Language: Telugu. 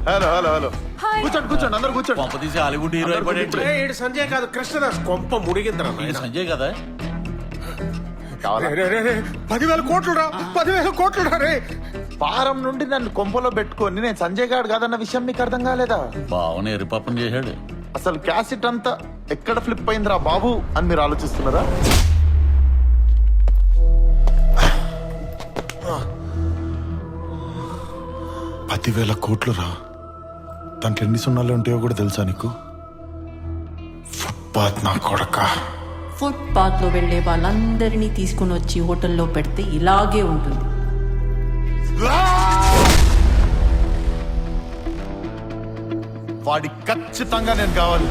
హలో హలో హలో కూర్చోండి కూర్చోండి అందరు కూర్చోండి. పంప తీసి హాలీవుడ్ హీరో అయిపోయాడు. ఏడు సంజయ్ కాదు కృష్ణదాస్ కొంప ముడిగిందిరా ఇది సంజయ్ కదా? కావాలా? 10,000 కోట్లు రా 10,000 కోట్లు రా రే. వారం నుండి నన్ను కొంపలో పెట్టుకొని నేను సంజయ్ గాడు కాదన్న విషయం మీకు అర్థం కాలేదా? బావని ఎరిపాపం చేశాడు. అసలు క్యాసెట్ అంతా ఎక్కడ ఫ్లిప్ అయిందిరా బాబు అని మీరు ఆలోచిస్తున్నారా? పదివేల కోట్లు రా. దాంట్లో ఎన్ని సున్నాలు ఉంటాయో కూడా తెలుసా నీకు? ఫుట్పాత్ నా కొడక. ఫుట్పాత్ లో వెళ్లే వాళ్ళందరినీ తీసుకుని వచ్చి హోటల్లో పెడితే ఇలాగే ఉంటుంది. వాడి ఖచ్చితంగా నేను కావాలి.